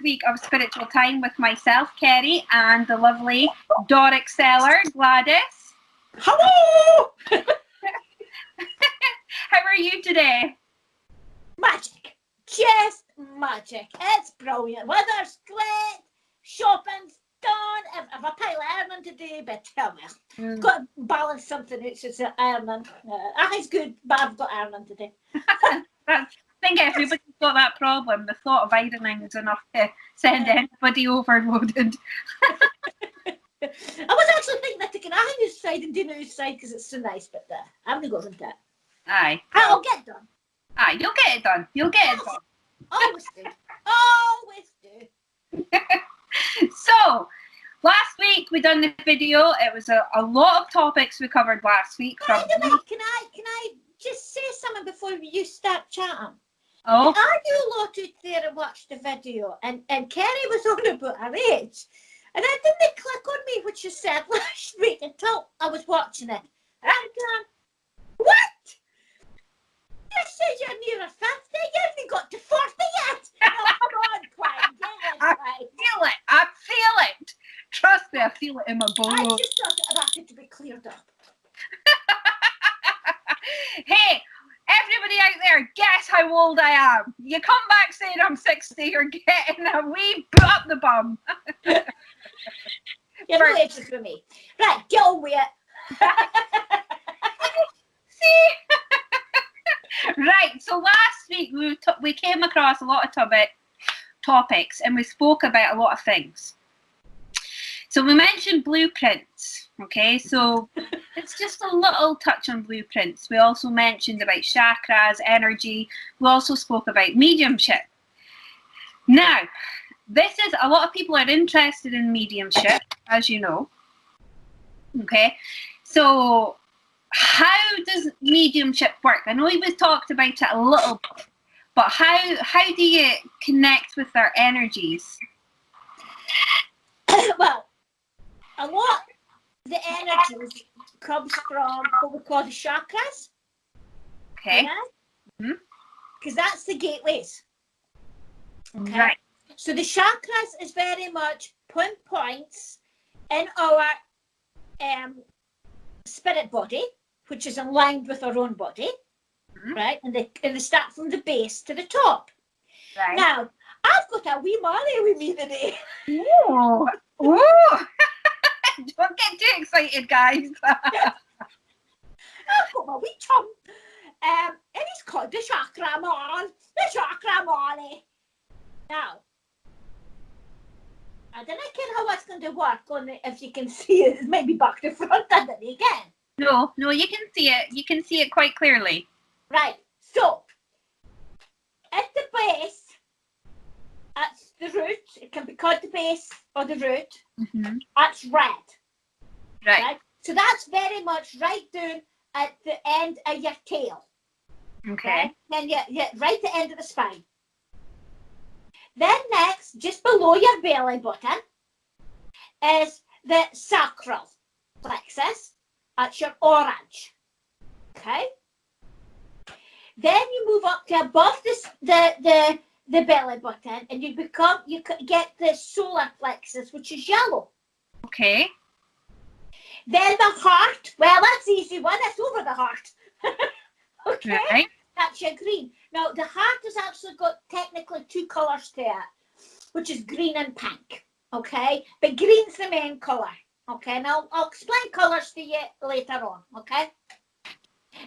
week of spiritual time with myself, Kerry, and the lovely Doric seller, Gladys. Hello! How are you today? Magic. Just magic. It's brilliant. Weather's great. Shopping's done. I've a pile of ironing to do, but got to balance something. It's just ironing. It's good, but I've got ironing to do. I think everybody's got that problem. The thought of ironing is enough to send anybody overloaded. I was actually thinking of taking iron this side and doing it this side because it's so nice, but I'm going to go with that. Aye. I'll get it done. Aye, you'll get it done. You'll get it done. Always do. Always do. So, last week we done the video. It was a lot of topics we covered last week. Can I just say something before you start chatting? Oh. Are you lot out there and watched the video? And Kerry was on about her age. And I didn't click on me what you said last week until I was watching it. And I'm going, what? You said you're nearer 50. You haven't got to 40 yet. Oh, come on, Quine. Get it right. I feel it. Trust me, I feel it in my bones. I just thought that had to be cleared up. Hey, everybody out there, guess how old I am. You come back saying I'm 60, you're getting a wee boot up the bum. You're no ages for me. Right, get on with it. See? Right, so last week we came across a lot of topics and we spoke about a lot of things. So we mentioned blueprints, okay? So it's just a little touch on blueprints. We also mentioned about chakras, energy. We also spoke about mediumship. Now, this is, a lot of people are interested in mediumship, as you know, okay? So how does mediumship work? I know we've talked about it a little bit, but how do you connect with their energies? Well, a lot of the energies comes from what we call the chakras. Okay. Because that's the gateways. Okay. Right. So the chakras is very much pinpoints in our spirit body, which is aligned with our own body, right? And they start from the base to the top. Right. Now, I've got a wee Molly with me today. Ooh. Ooh. Don't get too excited, guys. I've got my wee chum. And he's called the Chakra Man. The Chakra Molly. Now, I don't know how it's going to work on it, if you can see it. It might be back to front, and then again. No, you can see it. You can see it quite clearly. Right. So, at the base, that's the root. It can be called the base or the root. Mm-hmm. That's red. Right. So that's very much right down at the end of your tail. Okay. Then you right at the end of the spine. Then next, just below your belly button, is the Sacral Plexus. That's your orange. Okay. Then you move up to above the belly button, and you get the Solar Plexus, which is yellow. Okay. Then the heart. Well, that's the easy one. That's over the heart. Okay. Right. That's your green. Now, the heart has actually got technically two colours to it, which is green and pink. Okay. But green's the main colour. Okay. And I'll explain colours to you later on. Okay.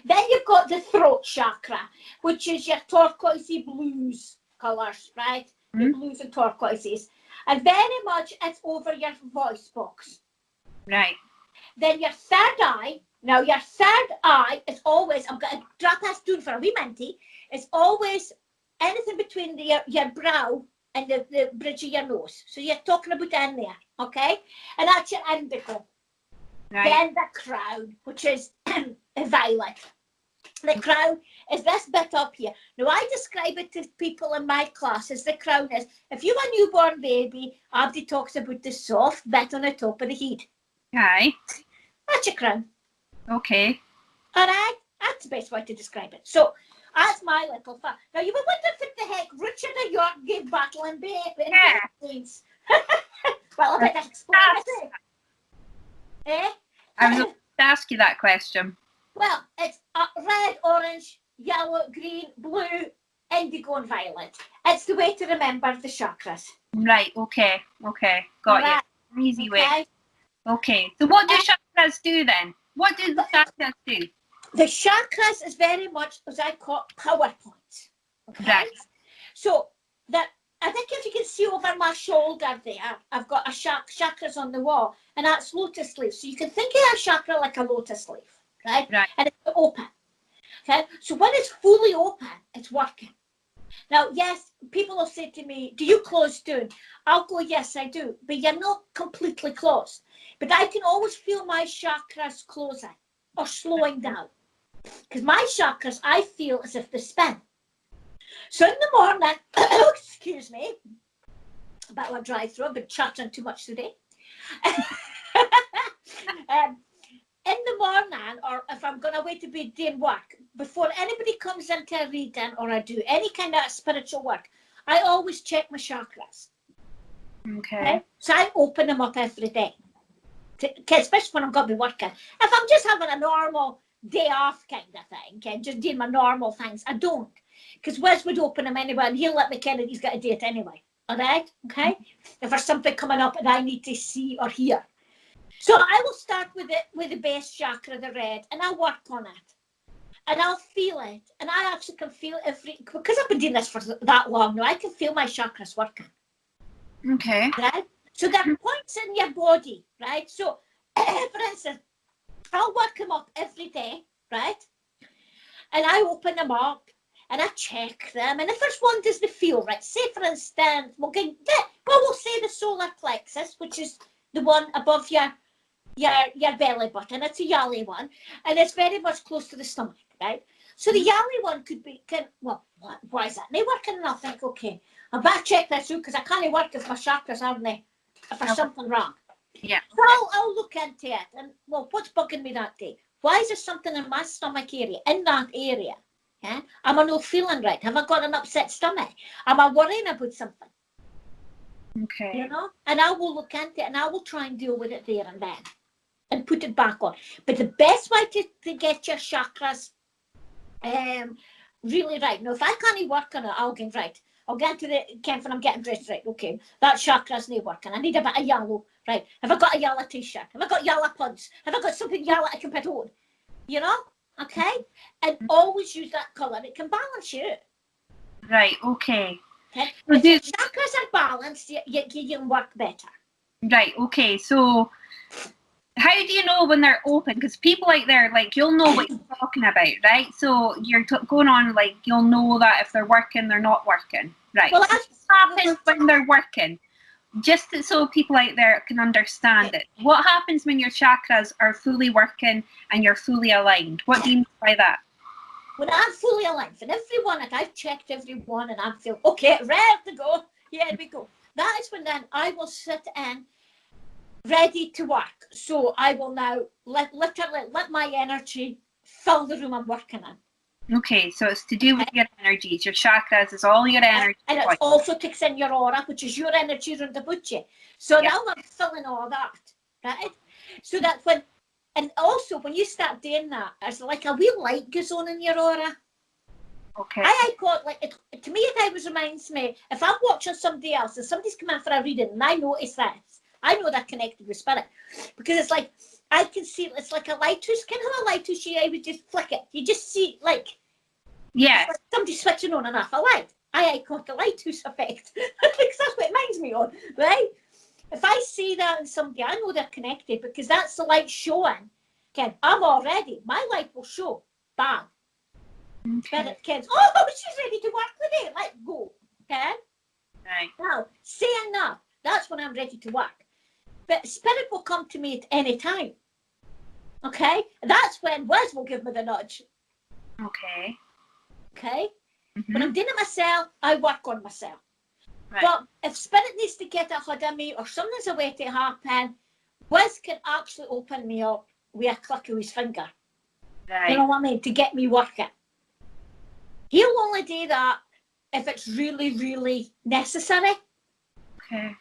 Then you've got the throat chakra, which is your turquoisey blues colours, right? Mm-hmm. The blues and turquoises. And very much it's over your voice box. Right. Then your third eye. Now, your third eye is always, I'm going to drop us down for a wee minty, it's always anything between your brow and the bridge of your nose. So you're talking about in there, okay? And that's your indigo. Right. Then the crown, which is violet. The crown is this bit up here. Now, I describe it to people in my class as the crown is, if you have a newborn baby, Abdi talks about the soft bit on the top of the head. Right. That's your crown. Okay. All right. That's the best way to describe it. So, That's my little fun. Now, you were wondering what the heck Richard of York gave battle in Bay. Yeah. Well, I better explain it. Eh? I was going to ask you that question. Well, it's red, orange, yellow, green, blue, indigo and violet. It's the way to remember the chakras. Right, okay. Got Right. you. Easy way. Okay, so what do chakras do then? What do the chakras do? The chakras is very much, as I call it, power points. Okay? Right. So, that I think if you can see over my shoulder there, I've got a chakras on the wall, and that's lotus leaf. So you can think of a chakra like a lotus leaf, right? And it's open. Okay? So when it's fully open, it's working. Now, yes, people will say to me, do you close down? I'll go, yes, I do. But you're not completely closed. But I can always feel my chakras closing or slowing down. Because my chakras, I feel as if they spin. So in the morning, excuse me, a bit of a dry throat, I've been chattering too much today. In the morning, or if I'm going away to be doing work, before anybody comes into a reading or I do any kind of spiritual work, I always check my chakras. Okay? So I open them up every day, especially when I'm going to be working. If I'm just having a normal day off kind of thing, and just doing my normal things, I don't. Because Wes would open them anyway, and he'll let me kind of, he's got to do it anyway. All right? Okay? If there's something coming up that I need to see or hear. So I will start with the base chakra, the red, and I'll work on it. And I'll feel it. And I actually can feel because I've been doing this for that long now, I can feel my chakras working. Okay. Right? So there are points in your body, right? So, for instance, I'll work them up every day, right? And I open them up and I check them. And if there's one doesn't feel right, say for instance, we'll say the solar plexus, which is the one above your belly button. It's a yellow one, and it's very much close to the stomach, right? So the yellow one why is that? And they working, and I'll think, okay, I better check this out because I can't work if my chakras aren't there, if there's something wrong. Yeah. So I'll look into it, and what's bugging me that day? Why is there something in my stomach area, in that area? Yeah? Am I not feeling right? Have I got an upset stomach? Am I worrying about something? Okay. You know? And I will look into it, and I will try and deal with it there and then, and put it back on. But the best way to get your chakras really right. Now, if I can't work on it, I'll get right. I'll get to the camp and I'm getting dressed right. Okay, that chakra's not working. I need a bit of yellow. Right. Have I got a yellow t-shirt? Have I got yellow pants? Have I got something yellow I can put on? You know? Okay? And always use that colour. It can balance you. Right, okay. If your chakras are balanced, you can work better. Right, okay. So how do you know when they're open? Because people you'll know what you're talking about, right? So you're going on, you'll know that if they're working, they're not working. Right. Well, what happens when they're working? Just so people out there can understand it. What happens when your chakras are fully working and you're fully aligned? What do you mean by that? When I'm fully aligned, and every one, I've checked every one, and I'm feeling, okay, ready to go. Here we go. That is when then I will sit in, ready to work. So I will now literally let my energy fill the room I'm working in. Okay, so it's to do with your energies, your chakras is all your energy. And it also takes in your aura, which is your energy around about you. So now I'm filling all that, right? So that and also when you start doing that, it's like a wee light goes on in your aura. Okay. I got to me it always reminds me, if I'm watching somebody else and somebody's come in for a reading and I notice this, I know they're connected with spirit. Because it's like, I can see, it's like a lighthouse. Kind of a lighthouse, I would just flick it. You just see, yeah, like somebody switching on and off a light. I call it the lighthouse effect. Because that's what it reminds me of, right? If I see that in somebody, I know they're connected because that's the light showing. Okay, I'm all ready. My light will show. Bam. Okay. Spirit kids, oh, she's ready to work today. Let's go. Okay? Right. Now, saying that, that's when I'm ready to work. But spirit will come to me at any time. Okay? That's when Wes will give me the nudge. Okay. Okay? Mm-hmm. When I'm doing it myself, I work on myself. Right. But if spirit needs to get a hold of me or something's a way to happen, Wes can actually open me up with a click of his finger. Right. You know what I mean? To get me working. He'll only do that if it's really, really necessary. Okay.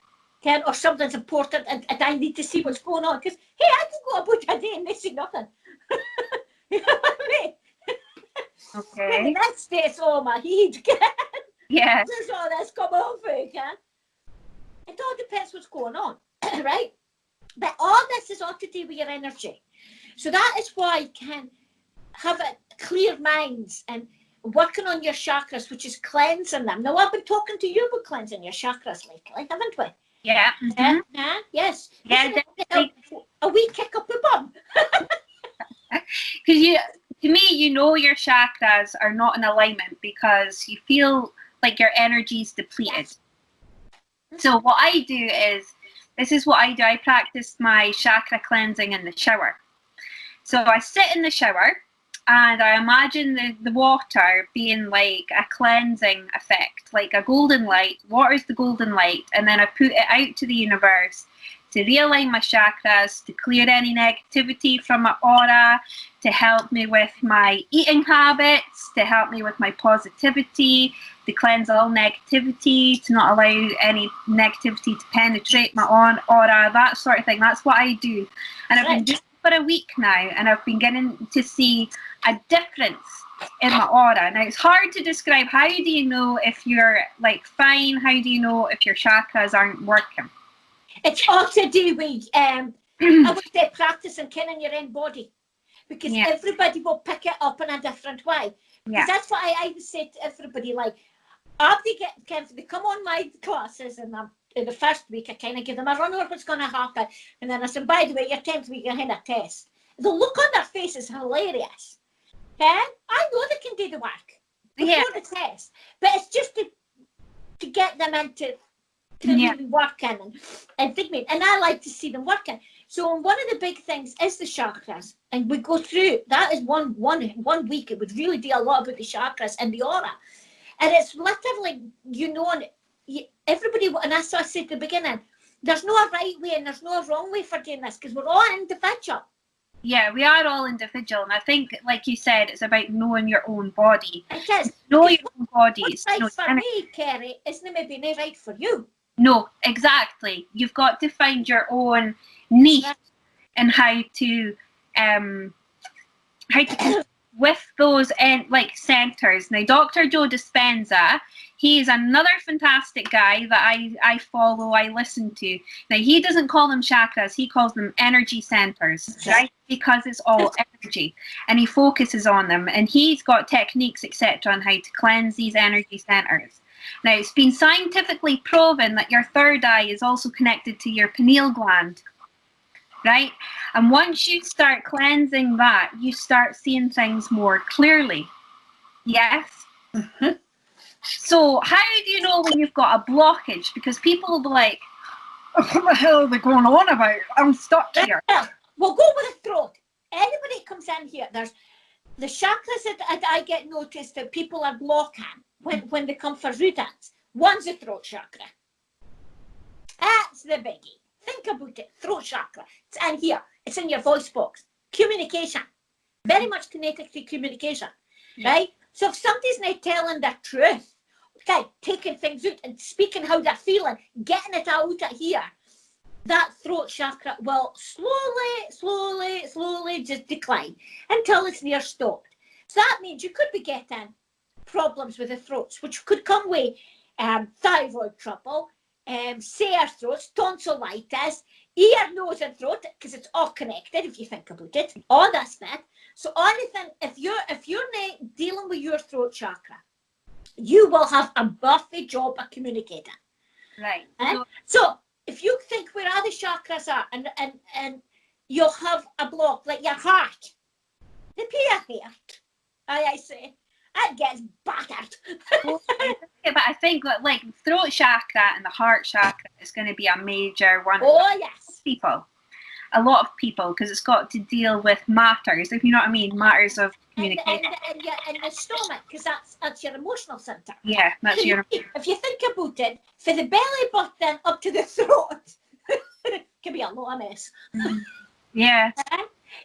Or something's important and I need to see what's going on. Because, hey, I can go about a day and they see nothing. You know what I mean? Okay. Then the next day it's all my head. Yeah. There's all this come over, okay? It all depends what's going on, right? But all this is all to do with your energy. So that is why you can have a clear minds and working on your chakras, which is cleansing them. Now, I've been talking to you about cleansing your chakras lately, haven't we? Yeah. Mm-hmm. Yes. Yeah, a wee kick up the bum. Because to me, you know your chakras are not in alignment because you feel like your energy is depleted. Yes. So what I do is, this is what I do. I practice my chakra cleansing in the shower. So I sit in the shower and I imagine the water being like a cleansing effect, like a golden light. Water's the golden light, and then I put it out to the universe to realign my chakras, to clear any negativity from my aura, to help me with my eating habits, to help me with my positivity, to cleanse all negativity, to not allow any negativity to penetrate my own aura, that sort of thing. That's what I do. And I've been doing it for a week now, and I've been getting to see a difference in my aura. Now, it's hard to describe. How do you know if you're like fine? How do you know if your chakras aren't working? It's all to do with, I would say, practicing kenning your own body. Because everybody will pick it up in a different way. Because that's what I always say to everybody, like, after they come on my classes, and in the first week, I kind of give them a run over what's going to happen. And then I said, by the way, your 10th week, you're going to have a test. The look on their face is hilarious. Okay? I know they can do the work before the test. But it's just to get them into really working and thinking. And I like to see them working. So one of the big things is the chakras. And we go through, that is one week. It would really do a lot about the chakras and the aura. And it's literally, everybody, and that's what I said at the beginning, there's no right way and there's no wrong way for doing this because we're all individual. Yeah, we are all individual. And I think, like you said, it's about knowing your own body. It is. Know your own body. What's right for me, Kerry, isn't maybe not right for you. No, exactly. You've got to find your own niche and how to with those like centers. Now, Dr.Joe Dispenza, he is another fantastic guy that I follow, I listen to. Now, he doesn't call them chakras, he calls them energy centers, right? Because it's all energy, and he focuses on them, and he's got techniques, etc., on how to cleanse these energy centers. Now, it's been scientifically proven that your third eye is also connected to your pineal gland, right? And once you start cleansing that, you start seeing things more clearly. Yes? Mm-hmm. So how do you know when you've got a blockage? Because people will be like, oh, what the hell are they going on about? I'm stuck here. We'll go with the throat. Anybody that comes in here, there's the chakras that I get noticed that people are blocking when they come for readings. One's the throat chakra. That's the biggie. Think about it. Throat chakra. It's in here. It's in your voice box. Communication. Very much connected to communication. Right? So if somebody's not telling the truth, okay, taking things out and speaking how they're feeling, getting it out of here, that throat chakra will slowly just decline until it's near stopped. So that means you could be getting problems with the throats, which could come with thyroid trouble, sore throats, tonsillitis, ear, nose and throat, because it's all connected if you think about it, all this bit. So anything, if you're not dealing with your throat chakra, you will have a buffy job of communicating. Right. So if you think where other chakras are and you'll have a block, like your heart, the pure heart, I say, it gets battered. But I think that like throat chakra and the heart chakra is going to be a major one. Oh, yes. People. A lot of people, because it's got to deal with matters, if you know what I mean, matters of communication. And the stomach, because that's your emotional centre. Yeah, that's your... If you think about it, for the belly button up to the throat, it can be a lot of mess. Yeah.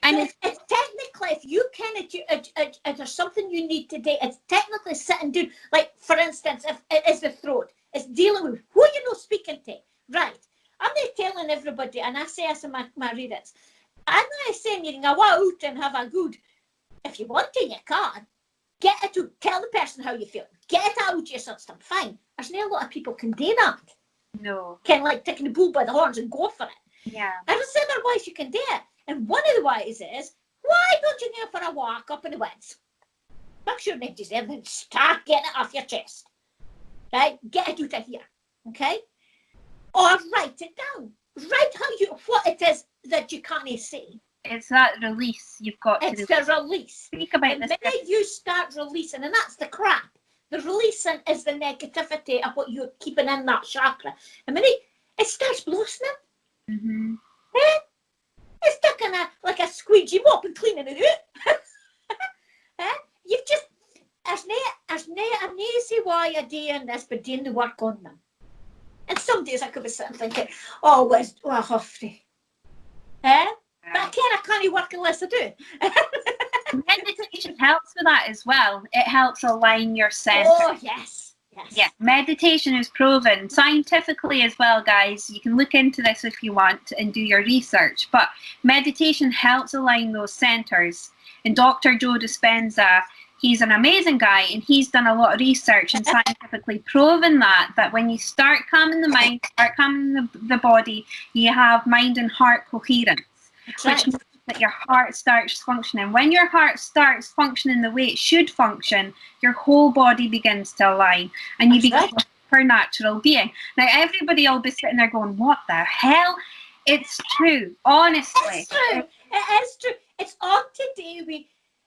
And it's technically, if you can, if there's something you need to do, it's technically sitting down. Like, for instance, if it is the throat, it's dealing with who you know speaking to. Right. I'm not telling everybody, and I say this in my readings, I'm not saying you can go out and have a good, if you want to, you can. Get it to tell the person how you feel. Get it out of your system. Fine. There's not a lot of people can do that. No. Kind of like taking the bull by the horns and go for it. Yeah. There's other ways you can do it. And one of the ways is, why don't you go for a walk up in the woods? Make sure nobody's there, then start getting it off your chest. Right? Get it out of here. Okay? Or write it down. Write what it is that you can't see. It's that release you've got to do. It's the release. Speak about and this. The minute you start releasing, and that's the crap. The releasing is the negativity of what you're keeping in that chakra. The minute it starts blossoming. Mm-hmm. It's taking like a squeegee mop and cleaning it out. You've just, there's no an easy way of doing this, but doing the work on them. And some days I could be sitting thinking, oh, I have to. But I can't work unless I do. Meditation helps with that as well. It helps align your center. Oh, yes. Yeah, meditation is proven scientifically as well, guys. You can look into this if you want and do your research. But meditation helps align those centers. And Dr. Joe Dispenza, he's an amazing guy, and he's done a lot of research and scientifically proven that when you start calming the mind, start calming the body, you have mind and heart coherence. Which means that your heart starts functioning. When your heart starts functioning the way it should function, your whole body begins to align, and you become a supernatural being. Now, everybody will be sitting there going, what the hell? It's true, honestly. It's true. It is true. It's all to do with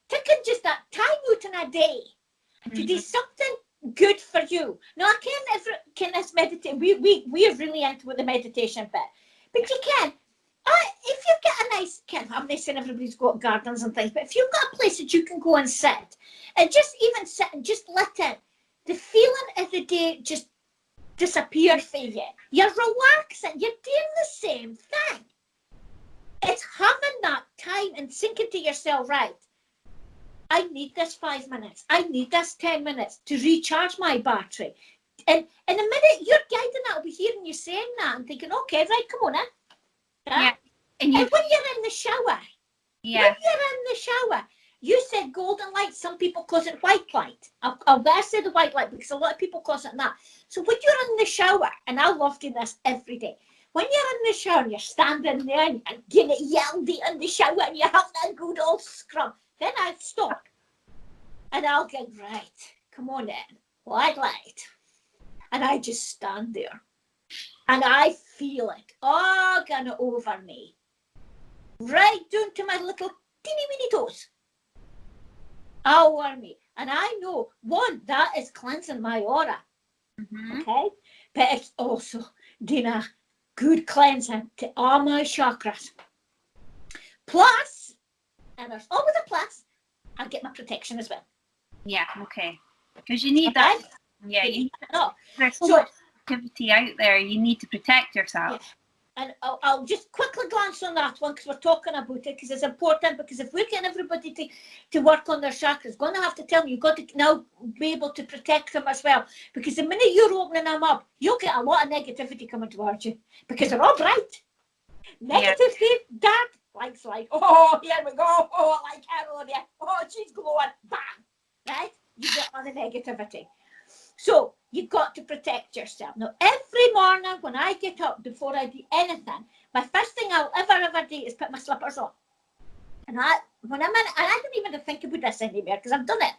taking just that time out in a day to do something good for you. Now, I can't meditate. We're really into the meditation bit, but you can. If you've got a nice, I'm not saying everybody's got gardens and things, but if you've got a place that you can go and sit, and just even sit and just let it, the feeling of the day just disappear for you. You're relaxing. You're doing the same thing. It's having that time and thinking to yourself, right, I need this 5 minutes. I need this 10 minutes to recharge my battery. And in a minute, your guiding that will be hearing you saying that and thinking, okay, right, come on in. Yeah. And when you're in the shower, you said golden light. Some people call it white light. I'll say the white light because a lot of people call it that. So when you're in the shower, and I love doing this every day, when you're in the shower and you're standing there and getting it yelled in the shower and you have that good old scrub, then I'll stop and I'll get, right, come on in, white light. And I just stand there. And I feel it all going over me. Right down to my little teeny weeny toes. Over me. And I know, one, that is cleansing my aura. Mm-hmm. Okay? But it's also doing a good cleansing to all my chakras. Plus, and there's always a plus, I get my protection as well. Yeah, okay. Because you need that. Yeah, you need that. There's so much activity out there, you need to protect yourself. Yeah. And I'll just quickly glance on that one because we're talking about it, because it's important, because if we're getting everybody to work on their chakras, going to have to tell them you've got to now be able to protect them as well, because the minute you're opening them up, you'll get a lot of negativity coming towards you because they're all bright. Negativity, dark, like, oh, here we go, oh, like Carol, yeah, oh, she's glowing, bang, right? You get all the negativity. So you've got to protect yourself. Now, every morning when I get up, before I do anything, my first thing I'll ever do is put my slippers on. And when I'm in, and I don't even think about this anymore because I've done it,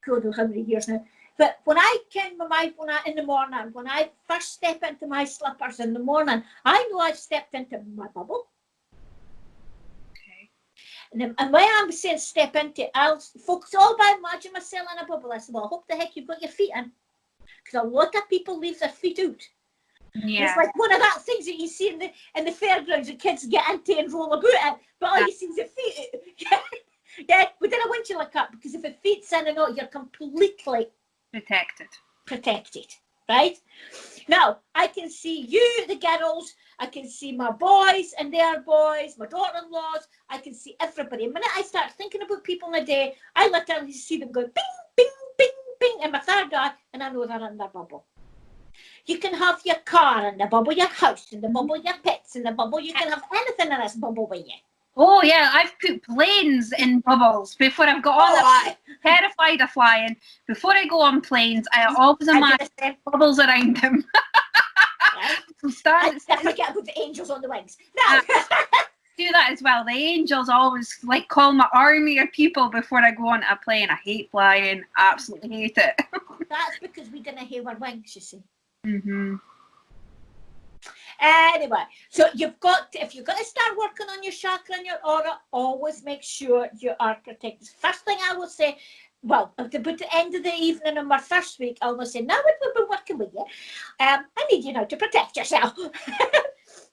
God knows how many years now. But when I in the morning, when I first step into my slippers in the morning, I know I've stepped into my bubble. Okay. And when I'm saying step into it, I'll focus all by imagining myself in a bubble. I said, well, I hope the heck you've got your feet in. Because a lot of people leave their feet out. Yeah. It's like one of that things that you see in the fairgrounds that kids get into and roll about it, but all you see is their feet. Yeah, but then I want you to look up, because if the feet's in and out, you're completely protected. right? Now, I can see you, the girls, I can see my boys and their boys, my daughter-in-laws, I can see everybody. The minute I start thinking about people in a day, I literally see them go bing, bing, bing, bing in my third eye, and I know they're in their bubble. You can have your car in the bubble, your house in the bubble, your pets in the bubble. You can have anything in this bubble with you. Oh, yeah, I've put planes in bubbles before I've got on. I'm terrified of flying. Before I go on planes, I always imagine bubbles around them. Right? I forget about the angels on the wings. No. Do that as well. The angels always like call my army of people before I go on a plane. I hate flying. Absolutely hate it. That's because we didn't have our wings, you see. Mm-hmm. Anyway, so you've got to, if you're going to start working on your chakra and your aura, always make sure you are protected. First thing I will say, well, at the end of the evening in my first week, I will say, now we've been working with you, I need you now to protect yourself.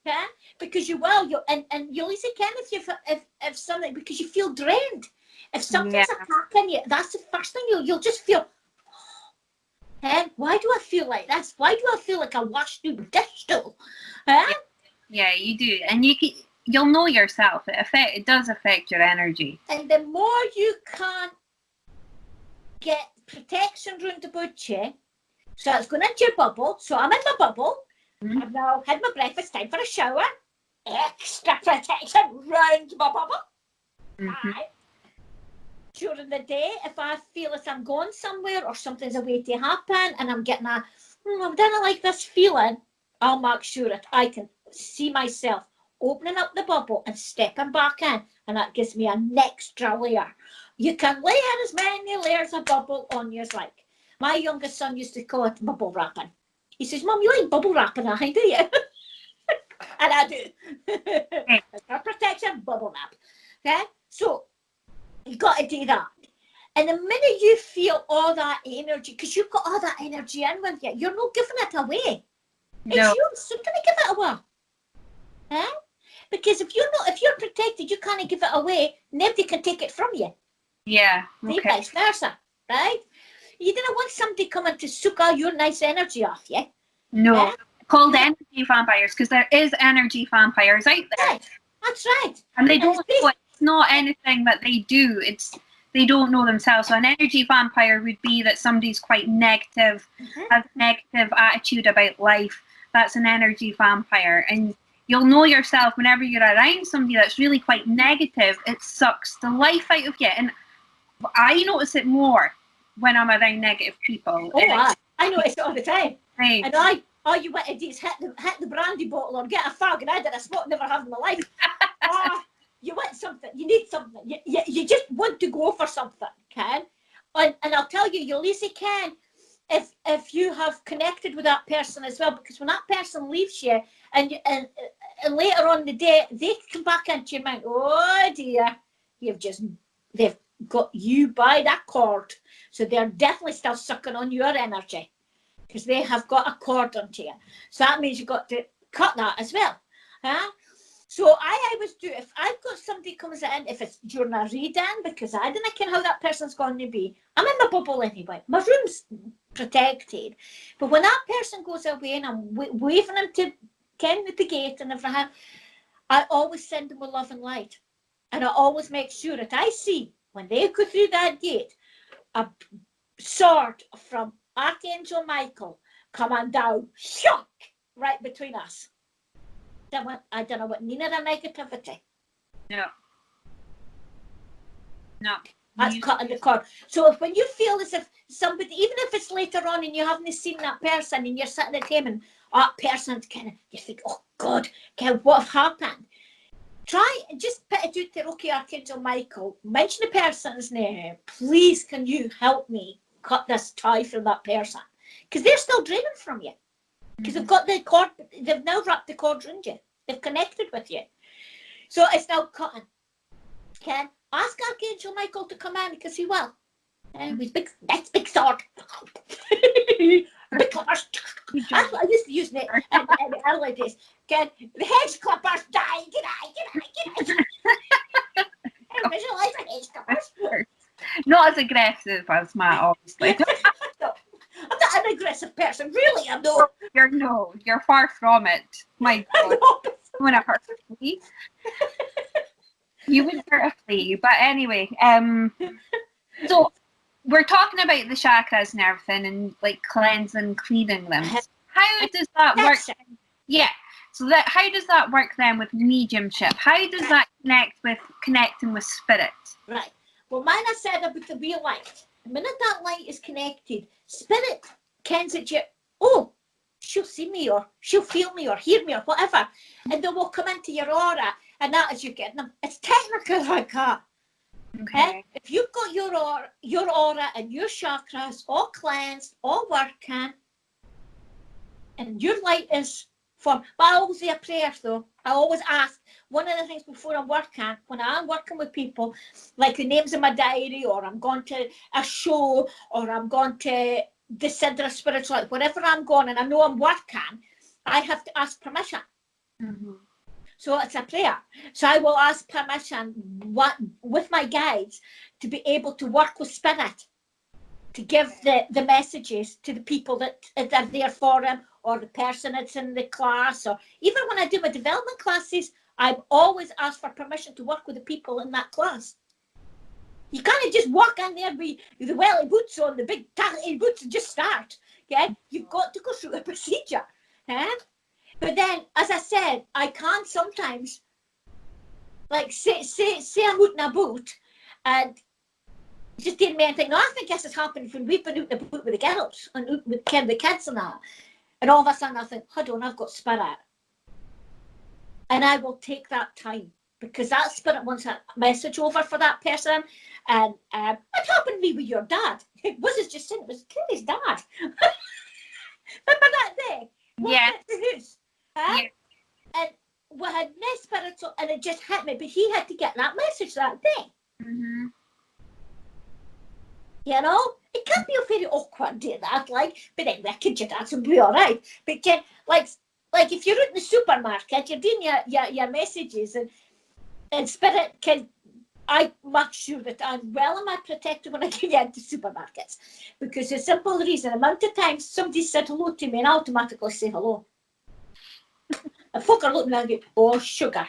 Yeah? Because you will, and you'll easily can if something, because you feel drained. If something's attacking you, that's the first thing you'll just feel, why do I feel like this? Why do I feel like I washed through the dish stool? Yeah, you do. And you'll know yourself. It does affect your energy. And the more you can get protection round about you, so it's going into your bubble. So I'm in my bubble. Mm-hmm. I've now had my breakfast, time for a shower. Extra protection round my bubble. Mm-hmm. Right. During the day, if I feel as I'm going somewhere or something's away to happen and I'm getting I don't like this feeling, I'll make sure that I can see myself opening up the bubble and stepping back in, and that gives me an extra layer. You can layer as many layers of bubble on you as like. My youngest son used to call it bubble wrapping. He says, Mum, you like bubble wrapping, do you? And I do. For protection, bubble wrap. Okay? So, you got to do that. And the minute you feel all that energy, because you've got all that energy in with you, you're not giving it away. No. It's yours, so you're going to give it away. Huh? Because if you're protected, you can't give it away. Nobody can take it from you. Yeah. Okay. Vice versa, right? You don't want somebody coming to suck all your nice energy off you. No. Huh? Called energy vampires, because there is energy vampires out there. Right. That's right. And they don't know it's not anything that they do. They don't know themselves. So an energy vampire would be that somebody's quite negative, has a negative attitude about life. That's an energy vampire. And you'll know yourself whenever you're around somebody that's really quite negative, it sucks the life out of you. And I notice it more when I'm around negative people. Oh, I notice it all the time. Right. And all you want to do is hit the brandy bottle or get a fag, and I did a smoke never have in my life. You want something, you need something, you just want to go for something, Ken. And I'll tell you, you'll easily can if you have connected with that person as well, because when that person leaves you and later on in the day, they come back into your mind, oh dear, they've got you by that cord. So they're definitely still sucking on your energy because they have got a cord onto you. So that means you've got to cut that as well. Huh? So I always do, if I've got somebody comes in, if it's during a reading, because I don't know how that person's going to be, I'm in my bubble anyway. My room's protected. But when that person goes away and I'm waving them to Ken at the gate and everything, I always send them with love and light. And I always make sure that I see, when they go through that gate, a sword from Archangel Michael coming down, shock, right between us. I don't know what neither the negativity. No. That's cutting the cord. So when you feel as if somebody, even if it's later on and you haven't seen that person and you're sitting at him and that person's kind of, you think, oh God, what have happened? Try, just put it out there, okay, Archangel Michael, mention the person's name. Please, can you help me cut this tie from that person? Because they're still draining from you. Because they've got the cord, they've now wrapped the cord around you. They've connected with you. So it's now cutting. Ken, ask Archangel Michael to come in because he will. With big sword. Big clippers. That's what I used to use in the early days. Ken, the hedge clippers die. Get visualize the hedge clippers. Not as aggressive as Matt, obviously. No, I'm not an aggressive aggressive person. Really, I'm not. You're far from it. My God. You want to hurt a flea? You would hurt a flea. But anyway, so we're talking about the chakras and everything and like cleansing, cleaning them. How does that work? Yeah. So how does that work then with mediumship? How does that connect with connecting with spirit? Right. Well, mine I said about the wee light. The minute that light is connected, spirit kens that she'll see me or she'll feel me or hear me or whatever. And they will come into your aura, and that is you getting them. It's technically like that. Okay. If you've got your aura and your chakras all cleansed, all working, and your light is formed. But I always say a prayer though. I always ask, one of the things before I'm working, when I'm working with people, like the names in my diary, or I'm going to a show, or I'm going to the centre of spiritual life, wherever I'm going and I know I'm working, I have to ask permission. Mm-hmm. So it's a prayer. So I will ask permission with my guides to be able to work with spirit, to give the messages to the people that are there for them, or the person that's in the class, or even when I do my development classes, I've always asked for permission to work with the people in that class. You can't just walk in there with the welly boots on, the big tacky boots, and just start. Okay? You've got to go through a procedure. But then, as I said, I can sometimes, like, say I'm out in a boat, and just didn't mean anything. No, I think this has happened when we've been out in a boat with the girls, and out with the kids and that. And all of a sudden I think, hold on, I've got spirit. And I will take that time, because that spirit wants a message over for that person. And it happened to me with your dad. It wasn't just saying, it was Kerry's dad. Remember that day? Yeah. Yeah. And we had no spiritual, and it just hit me. But he had to get that message that day. Mm-hmm. You know? It can be a very awkward day, that, like, but anyway, I kid you, that will be all right. But like if you're out in the supermarket, you're doing your messages, and spirit can, I make sure that I'm well and my protected when I get into supermarkets, because the simple reason, amount of times somebody said hello to me and I automatically say hello. And folk are looking at me, oh, sugar.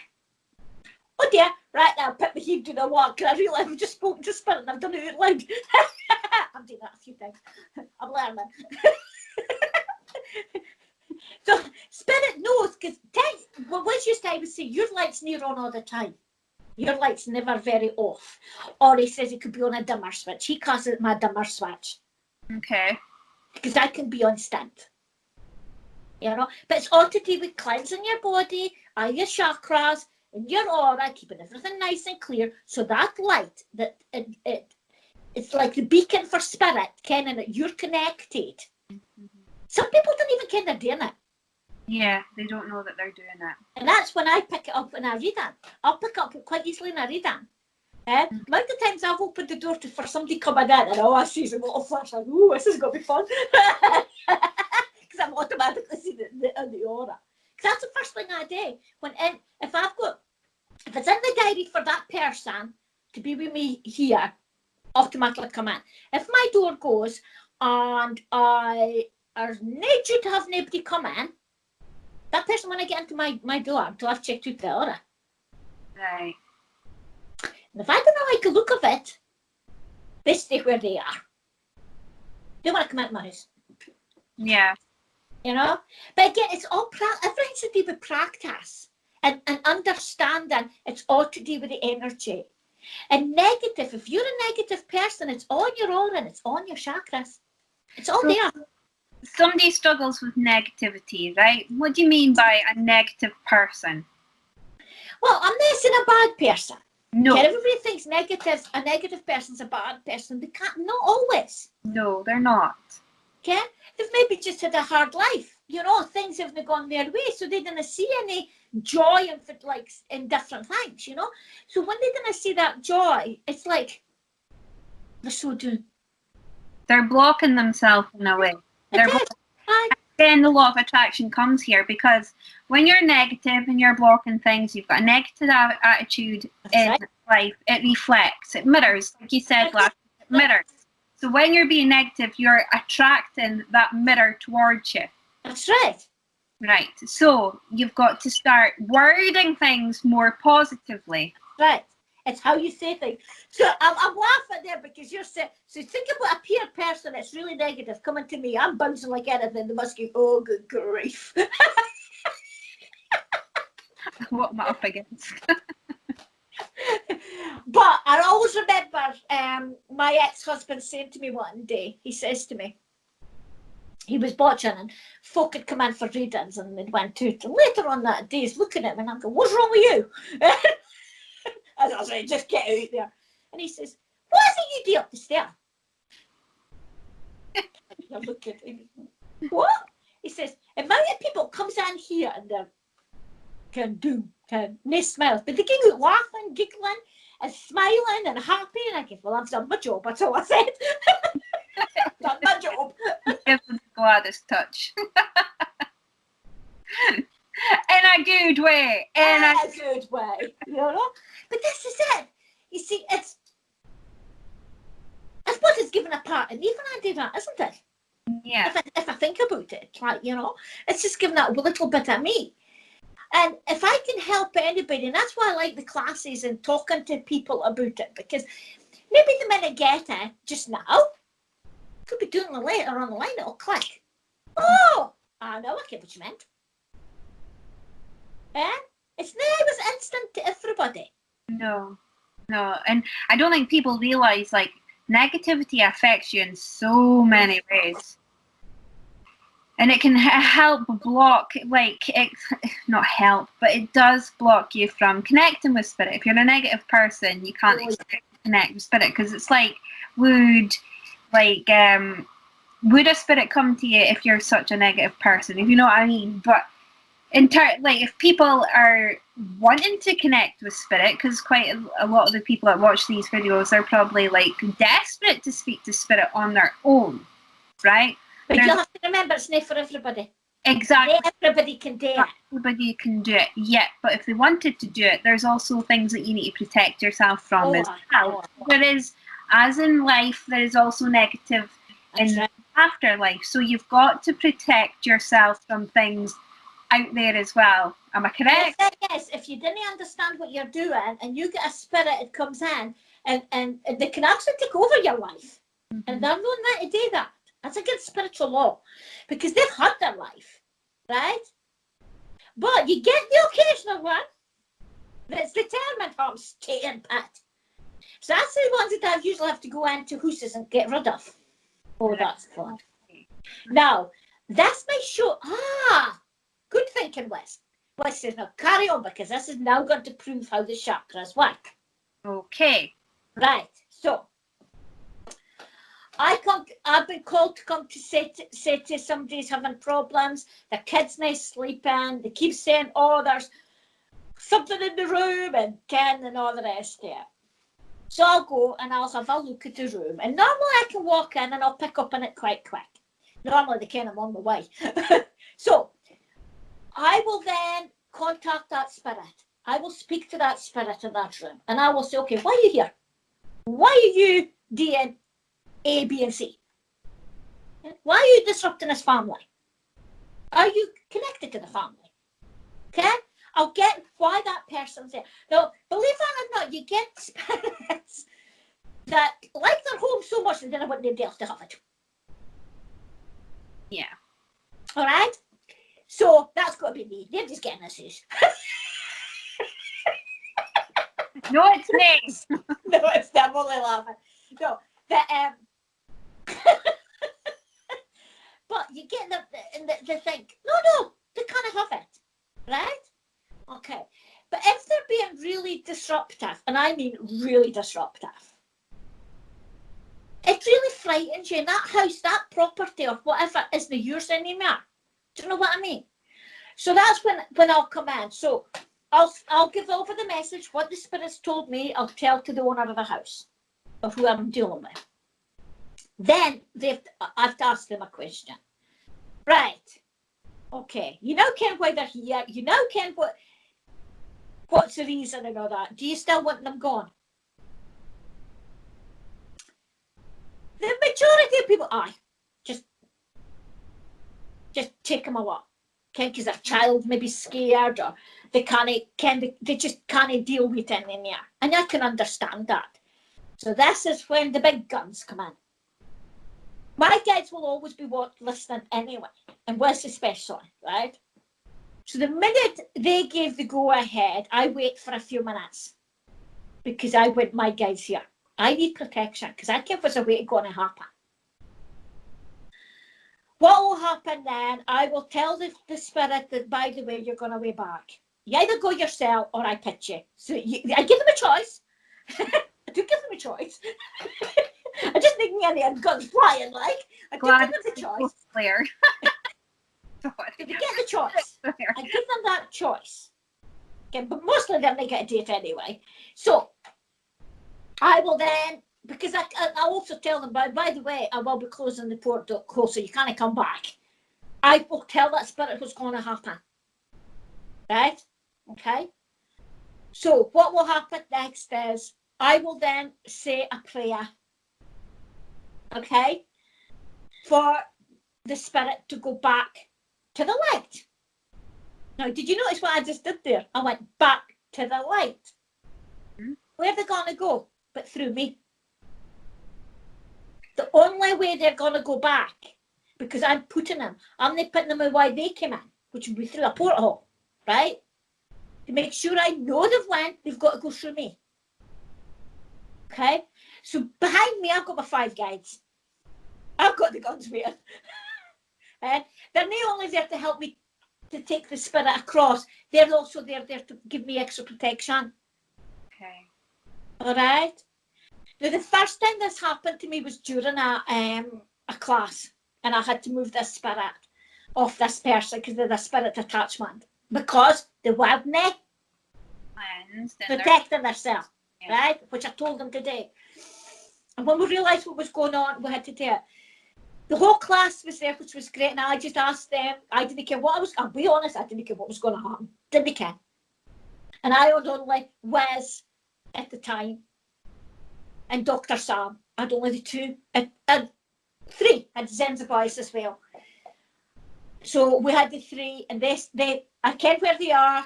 Oh dear, right now, put my head to the wall, because I realise I've just spoken to spirit and I've done it out loud. I've done that a few times. I'm learning. So, spirit knows, because once you start, I would say, your light's near on all the time. Your light's never very off. Or he says it could be on a dimmer switch. He calls it my dimmer switch. Okay. Because I can be on stint. You know? But it's all to do with cleansing your body, all your chakras, and your aura, keeping everything nice and clear. So that light, that it's like the beacon for spirit, kenning that you're connected. Mm-hmm. Some people don't even ken they're doing it. Yeah, they don't know that they're doing it. And that's when I pick it up when I read it. I'll pick up quite easily when I read it. Amount of times I've opened the door for somebody coming in, and all I see is a little flash, like, ooh, this is going to be fun. Because I'm automatically seeing the aura. Because that's the first thing I do. If it's in the diary for that person to be with me here, automatically come in. If my door goes and I are not due to have nobody come in, that person, when I get into my door, until I've checked out the aura. Right. And if I don't like the look of it, they stay where they are. They want to come out of my house. Yeah. You know? But again, it's all everything's to do with practice and understanding. It's all to do with the energy. And negative, if you're a negative person, it's on your aura and it's on your chakras. It's all there. Somebody struggles with negativity, right? What do you mean by a negative person? Well, I'm not saying a bad person. No. Okay, everybody thinks a negative person's a bad person. They can't, not always. No, they're not. Okay? They've maybe just had a hard life. You know, things haven't gone their way, so they didn't see any joy in different things, you know? So when they didn't see that joy, it's like, they're so doomed. They're blocking themselves in a way. Again, the law of attraction comes here, because when you're negative and you're blocking things, you've got a negative attitude in life, it reflects, it mirrors, like you said last, it mirrors. So when you're being negative, you're attracting that mirror towards you. That's right. Right. So you've got to start wording things more positively. Right. It's how you say things. So I'm laughing there because you're saying, so think about a peer person that's really negative coming to me. I'm bouncing like anything. They must go, oh, good grief. What am I up against? But I always remember my ex-husband saying to me one day, he says to me, he was watching and folk had come in for readings and they'd went to it. And later on that day, he's looking at me and I'm going, what's wrong with you? And I was like, just get out there. And he says, what is it you do up the stair? I look at him. What? He says, the amount of people comes in here and they're no smiles, but they can go laughing, giggling, and smiling and happy. And I go, well, I've done my job. That's all I said. Done my job. Give them the gladdest touch. In a good way. In a good way, you know. But this is it. You see, it's what is given apart, and even I do that, isn't it? Yeah. If I think about it, like, you know, it's just giving that a little bit of me. And if I can help anybody, and that's why I like the classes and talking to people about it, because maybe the minute get it just now, could be doing it later on the line, it'll click. Oh, I know, I get what you meant. It's never as instant to everybody. No. And I don't think people realise, like, negativity affects you in so many ways. And it can help block, like, not help, but it does block you from connecting with spirit. If you're a negative person, you can't expect to connect with spirit, because it's like, would a spirit come to you if you're such a negative person, if you know what I mean? But if people are wanting to connect with spirit, because quite a lot of the people that watch these videos are probably like desperate to speak to spirit on their own, right? But you have to remember, it's not for everybody. Exactly. Everybody can do it. Everybody can do it, yeah. But if they wanted to do it, there's also things that you need to protect yourself from as well. There is, as in life, there is also negative in afterlife. So you've got to protect yourself from things out there as well. Am I correct? Yes, if you didn't understand what you're doing and you get a spirit that comes in and they can actually take over your life. Mm-hmm. And they're not meant to do that. That's against spiritual law because they've had their life, right? But you get the occasional one that's determined I'm staying put. So that's the ones that I usually have to go into hooses and get rid of. Oh, that's fun. Now, that's my show. Good thinking, Wes. Wes says, now carry on because this is now going to prove how the chakras work. Okay. Right. So, I've been called to come to say to somebody's having problems, the kid's not sleeping, they keep saying, oh, there's something in the room and Ken and all the rest there. So I'll go and I'll have a look at the room. And normally I can walk in and I'll pick up on it quite quick. Normally they can, I'm on my way. So I will then contact that spirit. I will speak to that spirit in that room. And I will say, okay, why are you here? Why are you doing A, B, and C? Why are you disrupting this family? Are you connected to the family? Okay? I'll get why that person's there. Now, believe it or not, you get spirits that like their home so much that they don't want anybody else to have it. Yeah. All right? So that's got to be me. They're just getting this use. No, it's me. No, it's them. I'm only laughing. No, but but you get them and they think, no, they can't have it, right? Okay, but if they're being really disruptive, and I mean really disruptive, it really frightens you. In that house, that property or whatever isn't yours anymore. Do you know what I mean? So that's when I'll come in. So I'll give over the message, what the spirits told me, I'll tell to the owner of the house, of who I'm dealing with. Then I've to ask them a question. Right. Okay. You now ken why they're here. You now ken what's the reason and all that. Do you still want them gone? the majority of people, just take them away. Okay, because their child may be scared or they just can't deal with it in there. And I can understand that. So this is when the big guns come in. My guides will always be listening anyway, and Wes especially, right? So the minute they gave the go-ahead, I wait for a few minutes because I want my guides here. I need protection because I think there's a way going to happen. What will happen then, I will tell the spirit that, by the way, you're going to way back. You either go yourself or I pitch you. So I give them a choice. I do give them a choice. I just think me in the end guns flying, like. I do give them the choice. Clear. They get the choice. I give them that choice. Okay, but mostly then they get a date anyway. So I will then, because I also tell them, by the way, I will be closing the port door close, so you can't come back. I will tell that spirit what's going to happen. Right? Okay? So what will happen next is I will then say a prayer. Okay? For the spirit to go back to the light. Now, did you notice what I just did there? I went back to the light. Mm-hmm. Where are they going to go? But through me. The only way they're going to go back, because I'm putting them, I'm not putting them why they came in, which would be through a porthole, right? To make sure I know they've went, they've got to go through me. Okay? So behind me, I've got my 5 guides. I've got the guns with it. And they're not only there to help me to take the spirit across, they're also there to give me extra protection. Okay. All right? Now, the first time this happened to me was during a class, and I had to move this spirit off this person because of the spirit attachment. Because they weren't protecting themselves, right? Which I told them today. And when we realised what was going on, we had to do it. The whole class was there, which was great, and I just asked them, I didn't care what I'll be honest, I didn't care what was going to happen. Didn't care. And I had only Wes at the time, and Dr. Sam. I had only the 2, and 3 had Zen's boys as well. So we had the 3, and I care where they are,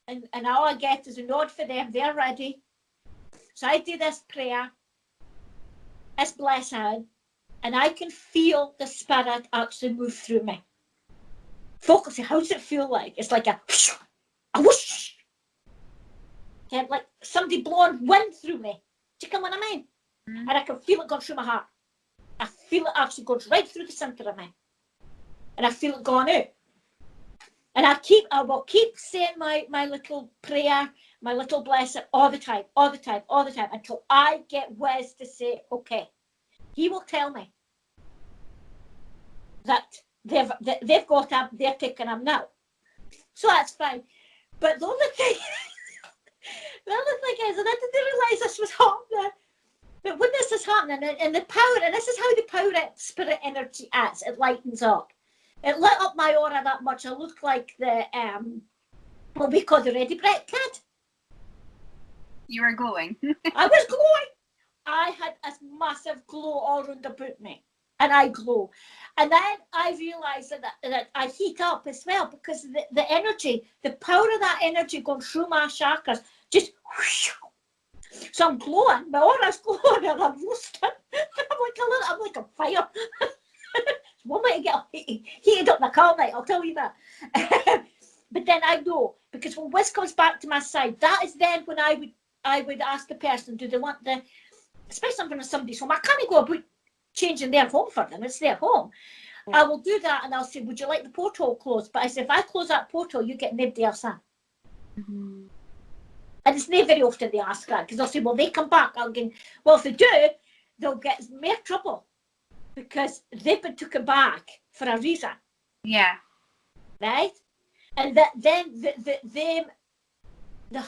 and all I get is a nod for them, they're ready. So I do this prayer, this blessing, and I can feel the spirit actually move through me. Focus, how does it feel like? It's like a whoosh. Okay, like somebody blowing wind through me. Do you get what I mean? Mm-hmm. And I can feel it going through my heart. I feel it actually goes right through the centre of me. And I feel it going out. And I will keep saying my little prayer, my little blessing all the time, until I get Wes to say, okay. He will tell me that they've got him, they're taking him now. So that's fine. But the other thing is, and I didn't realise this was happening, but when this is happening, and the power, and this is how the power spirit energy is, it lightens up. It lit up my aura that much. I looked like the, what we call the Ready Brett kid. You were glowing. I was glowing. I had this massive glow all around about me. And I glow. And then I realised that I heat up as well, because the energy, the power of that energy going through my chakras, just whoosh. So I'm glowing, my aura's glowing, and I'm roasting. I'm like a fire. It's one way to get heated up in a car night, I'll tell you that. But then I know, because when Wiz comes back to my side, that is then when I would ask the person, do they want especially when it's somebody's home, I can't go about changing their home for them, it's their home. Yeah. I will do that, and I'll say, would you like the portal closed? But I say, if I close that portal, you get nobody else in. Mm-hmm. And it's not very often they ask that, because they'll say, well, they come back. I'll go, well, if they do, they'll get more trouble, because they've been taken back for a reason. Yeah. Right? And then the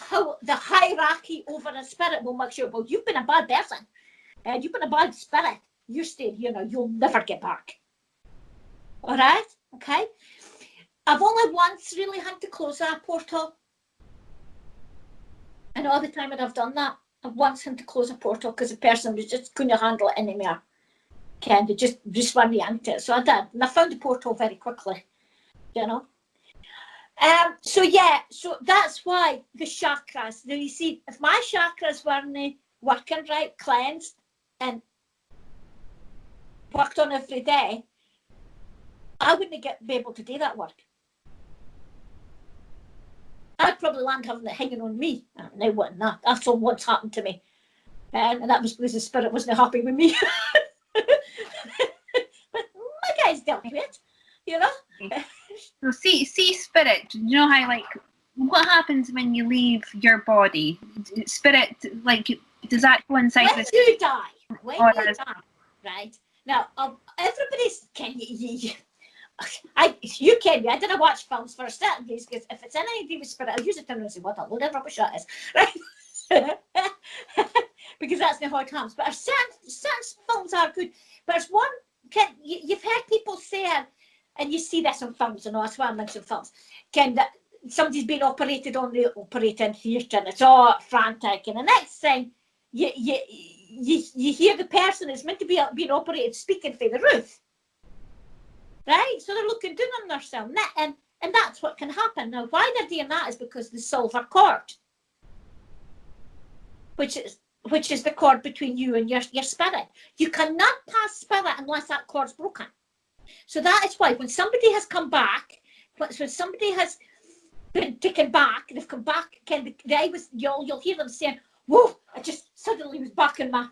hierarchy over a spirit will make sure, well, you've been a bad person, and you've been a bad spirit, you stay here now, you'll never get back. All right? Okay? I've only once really had to close that portal. And all the time that I've done that, I've once had to close a portal because the person was just couldn't handle it anymore. They just ran me into it. So I did. And I found the portal very quickly, you know. So that's why the chakras. Now you see, if my chakras weren't working right, cleansed, and worked on every day, I wouldn't be able to do that work. I'd probably land having it hanging on me. Now what? Nah, that's all what's happened to me, and that was because the spirit wasn't happy with me. But my guys dealt with it, you know. So see spirit, you know how, like, what happens when you leave your body? Spirit, like, does that coincide when with you die? When or you as- die, right? Now, everybody's you can. I didn't watch films for a certain reason, because if it's anything to do with spirit, I'll use it and say, what a load of rubbish that is, right? Because that's not how it comes. But certain films are good. But there's one, you've heard people say, and you see this in films, you know, that's why I mention films, that somebody's been operated on the operating theatre, and it's all frantic, and the next thing, you hear the person is meant to be being operated speaking through the roof. Right? So they're looking down on themselves. And that's what can happen. Now, why they're doing that is because the silver cord, which is the cord between you and your spirit. You cannot pass spirit unless that cord's broken. So that is why when somebody has come back, when somebody has been taken back, they've come back, you'll hear them saying, whoa, I just suddenly was back in my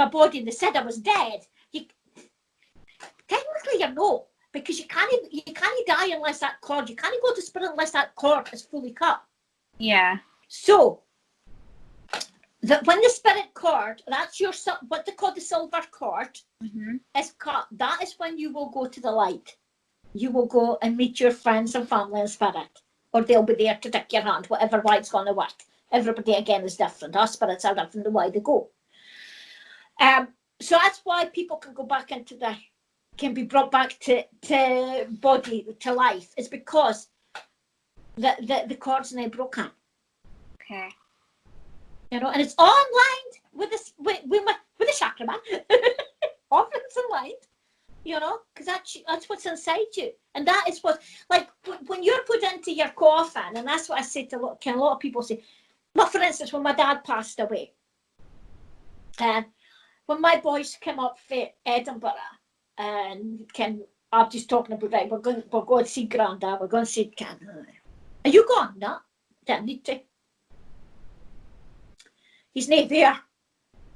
body, and they said I was dead. Technically, you know, because you can't die unless that cord, you can't go to spirit unless that cord is fully cut. Yeah. So, when the spirit cord, that's what they call the silver cord, is cut, that is when you will go to the light. You will go and meet your friends and family in spirit, or they'll be there to take your hand, whatever way it's going to work. Everybody, again, is different. Our spirits are different the way they go. So that's why people can go back can be brought back to body, to life. It's because the cord's now broken. Okay. You know, and it's all aligned with the chakra man. Often it's aligned, you know, because that's what's inside you. And that is what, like, when you're put into your coffin, and that's what I say to a lot of people say, well, for instance, when my dad passed away, and when my boys came up for Edinburgh, and I'm just talking about, right, we're going to see Grandad, we're going to see Ken. Are you gone? No, didn't need to. He's not there.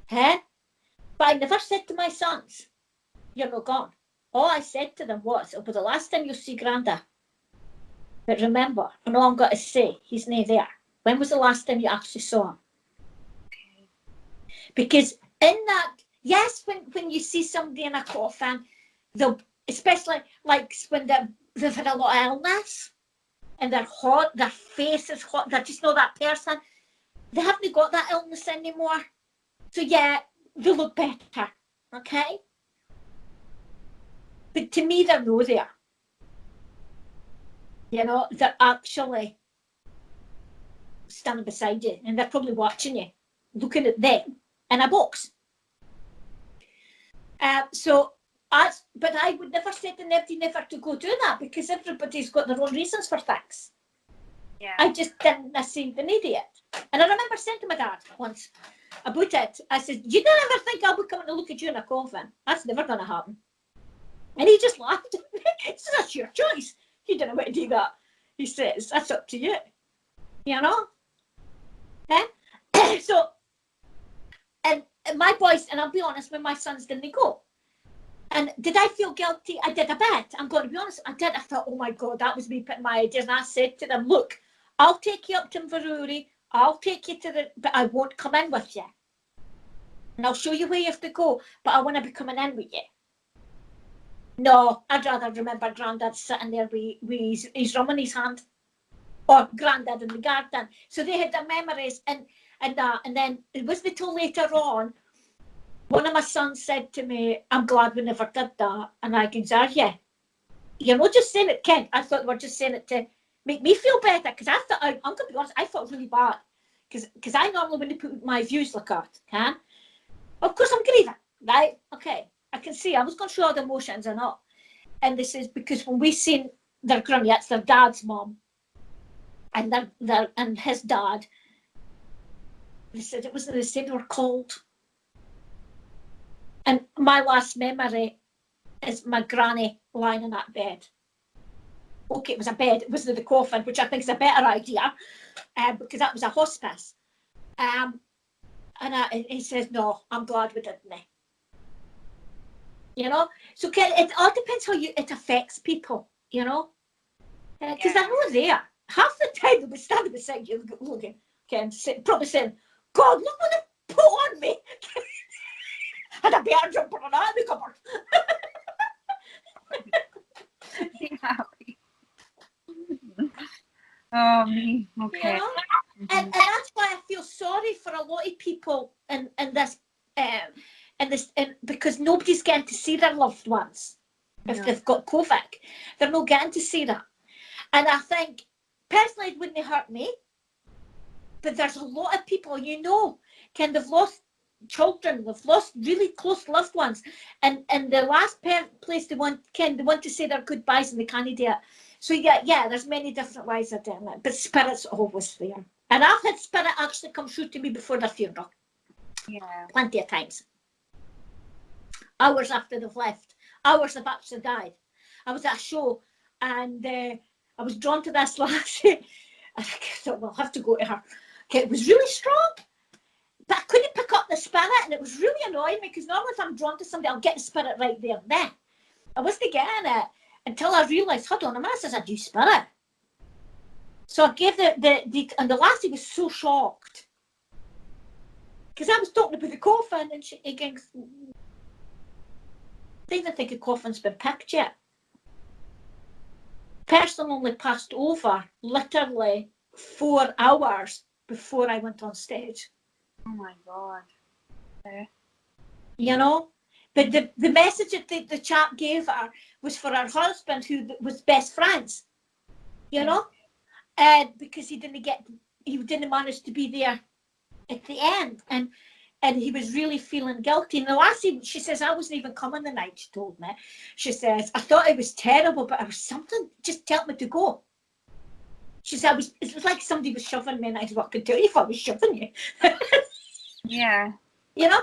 But I never said to my sons, you're not gone. All I said to them was, it'll be the last time you'll see Grandad. But remember, and all I'm going to say, he's not there. When was the last time you actually saw him? Okay. Because in that, yes, when you see somebody in a coffin, especially like when they've had a lot of illness and they're hot, their face is hot, they're just not that person. They haven't got that illness anymore. So yeah, they look better, okay? But to me, they're no there. You know, they're actually standing beside you, and they're probably watching you, looking at them in a box. But I would never say to anybody never to go do that, because everybody's got their own reasons for things. Yeah. I just didn't see the need of it. And I remember saying to my dad once about it, I said, you don't ever think I'll be coming to look at you in a coffin? That's never going to happen. And he just laughed. He said, that's your choice. You don't want to do that. He says, that's up to you. You know? So, and my boys, and I'll be honest, when my sons didn't go. And did I feel guilty? I did a bit. I'm going to be honest, I did. I thought, oh my God, that was me putting my ideas. And I said to them, look, I'll take you up to Inverurie. I'll take you but I won't come in with you. And I'll show you where you have to go, but I want to be coming in with you. No, I'd rather remember Grandad sitting there with his rum in his hand, or Grandad in the garden. So they had their memories, and then it wasn't until later on, one of my sons said to me, I'm glad we never did that. And I can say, yeah, you're not just saying it, Ken. I thought we were just saying it to make me feel better, because I thought, I'm going to be honest, I felt really bad, because I normally wouldn't put my views like that, Ken. Of course I'm grieving. right? Okay, I can see. I was going through all the emotions or not. And this is because when we seen their granny, it's their dad's mom, and and his dad, they said they were cold. And my last memory is my granny lying in that bed. Okay, it was a bed. It wasn't the coffin, which I think is a better idea, because that was a hospice. And he says, "No, I'm glad we didn't." You know, so it all depends how it affects people. You know, because I know there half the time they'll be standing beside you, looking, probably saying, "God, look what they put on me." And I better jump on that in the cupboard. Oh, me. Okay. You know? And that's why I feel sorry for a lot of people in this, because nobody's getting to see their loved ones if they've got COVID. They're not getting to see that. And I think, personally, it wouldn't hurt me. But there's a lot of people, they've lost children, they've lost really close loved ones. And the last place they want to say their goodbyes and they can't do it. So yeah, there's many different ways of doing it. But spirit's always there. And I've had spirit actually come through to me before their funeral. Yeah. Plenty of times. Hours after they've left. Hours they've actually died. I was at a show and I was drawn to this lassie. And I thought, well, I'll have to go to her. Okay, it was really strong. But I couldn't pick up the spirit and it was really annoying me because normally if I'm drawn to somebody, I'll get the spirit right there and then. I wasn't getting it until I realised, hold on a minute, this is a new spirit. So I gave and the lassie was so shocked. Because I was talking about the coffin and she again, they even think a coffin's been picked yet. Person only passed over literally 4 hours before I went on stage. Oh my God. Okay. You know? But the message that the chap gave her was for her husband, who was best friends. You know? Because he didn't manage to be there at the end. And he was really feeling guilty. And the lassie, she says, I wasn't even coming the night, she told me. She says, I thought it was terrible, but it was something, just tell me to go. She said, it was like somebody was shoving me, and I said, what could tell you if I was shoving you? Yeah. You know?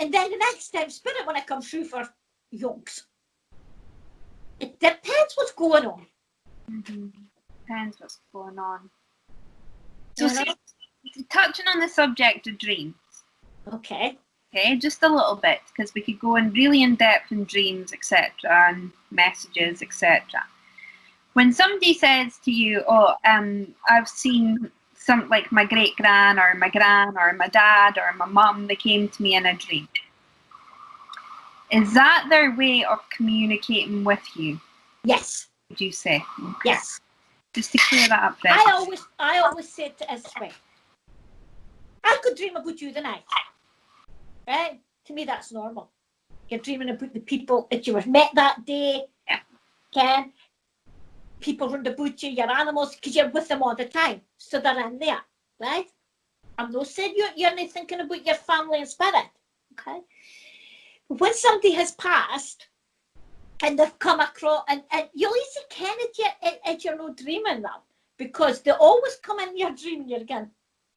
And then the next time, spirit when I come through for yonks. It depends what's going on. Mm-hmm. Depends what's going on. So, touching on the subject of dreams. Okay, just a little bit, because we could go in really in depth in dreams, etc., and messages, etc. When somebody says to you, I've seen like my great gran or my dad or my mum, they came to me in a dream. Is that their way of communicating with you? Yes. Would you say? Okay. Yes. Just to clear that up then. I always say to this way, I could dream about you the night. Right? To me, that's normal. You're dreaming about the people that you were met that day. Yeah. Ken, people round about you, your animals, because you're with them all the time. So they're in there, right? I'm not saying you're not thinking about your family and spirit. Okay? But when somebody has passed and they've come across, and you'll easily ken it you're not dreaming them, because they always come in your dream and you're going,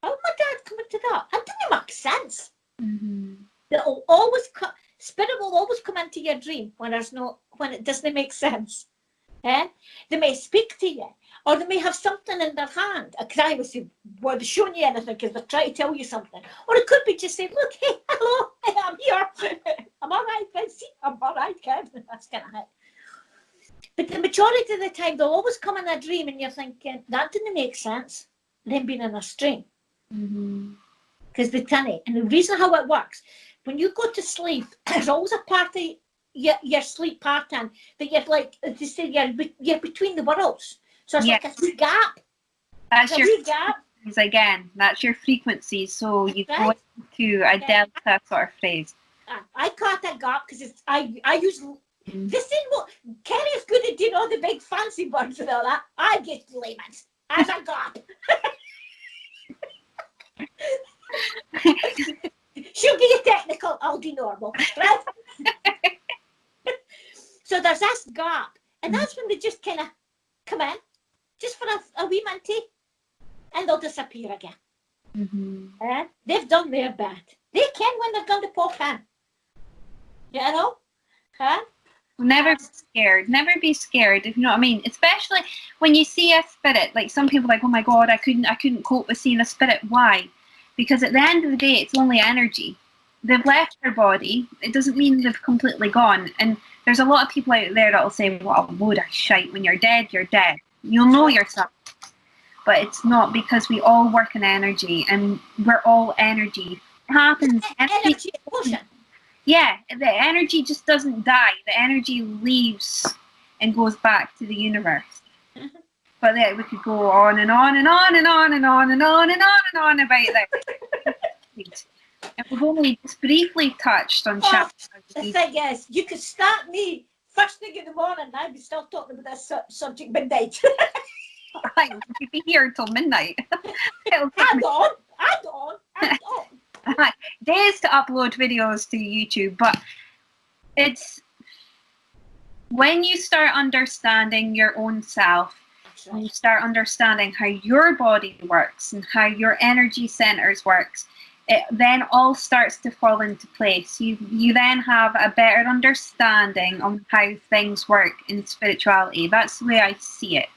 oh, my dad come into that. That didn't make sense. Mm-hmm. They'll always spirit will always come into your dream when it doesn't make sense. They may speak to you, or they may have something in their hand. Because I always say, well, they're showing you anything because they're trying to tell you something. Or it could be just saying, look, hey, hello, hey, I'm here. I'm all right, Vincey. I'm all right, Ken. That's kind of it. But the majority of the time, they'll always come in a dream and you're thinking, that didn't make sense, them being in a dream. Because they tinny. And the reason how it works, when you go to sleep, there's always a part of your sleep pattern that you're like, they say you're between the worlds. So it's like a wee gap. That's your wee gap. Again, that's your frequency. So you go into a delta sort of phrase. I call it a gap because I use this is what Kerry's good at doing all the big fancy words and all that. I get layman's as a gap. She'll get you technical. I'll do normal, right? So there's this gap, and that's when they just kind of come in, just for a wee minute, and they'll disappear again. Mm-hmm. They've done their bit. They can when they're going to pop in. You know? Never be scared. Never be scared, if you know what I mean. Especially when you see a spirit. Like some people are like, oh my God, I couldn't cope with seeing a spirit. Why? Because at the end of the day, it's only energy. They've left their body. It doesn't mean they've completely gone. And there's a lot of people out there that will say, well, a load of shite. When you're dead, you're dead. You'll know yourself. But it's not, because we all work in energy, and we're all energy. It happens. Energy explosion. Yeah, the energy just doesn't die. The energy leaves and goes back to the universe. But then we could go on and on and on and on and on and on and on and on about that. And we've only just briefly touched on chapter. The thing is, you could start me first thing in the morning, and I'd be still talking about this subject midnight. I could be here till midnight. And on. Days to upload videos to YouTube, but it's when you start understanding your own self, when you start understanding how your body works and how your energy centers works, it then all starts to fall into place. You then have a better understanding on how things work in spirituality. That's the way I see it.